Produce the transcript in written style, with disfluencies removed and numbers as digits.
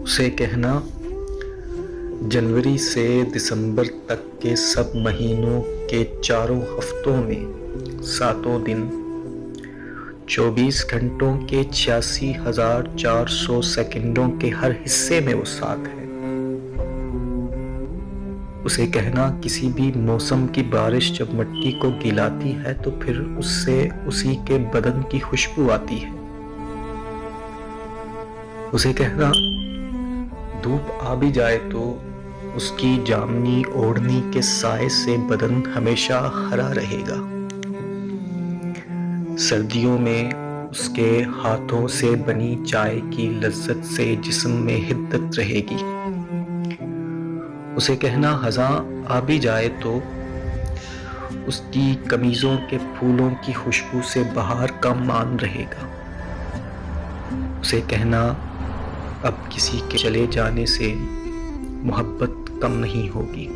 उसे कहना जनवरी से दिसंबर तक के सब महीनों के चारों हफ्तों में 7 दिन 24 घंटों के 86,400 सेकंडों के हर हिस्से में वो साथ है। उसे कहना किसी भी मौसम की बारिश जब मिट्टी को गिलाती है तो फिर उससे उसी के बदन की खुशबू आती है। उसे कहना धूप आ भी जाए तो उसकी जामनी ओढ़नी के साए से बदन हमेशा हरा रहेगा। सर्दियों में उसके हाथों से बनी चाय की लज्जत से जिस्म में हिद्दत रहेगी। उसे कहना खज़ां आ भी जाए तो उसकी कमीज़ों के फूलों की खुशबू से बहार का मान रहेगा। उसे कहना अब किसी के चले जाने से मोहब्बत कम नहीं होगी।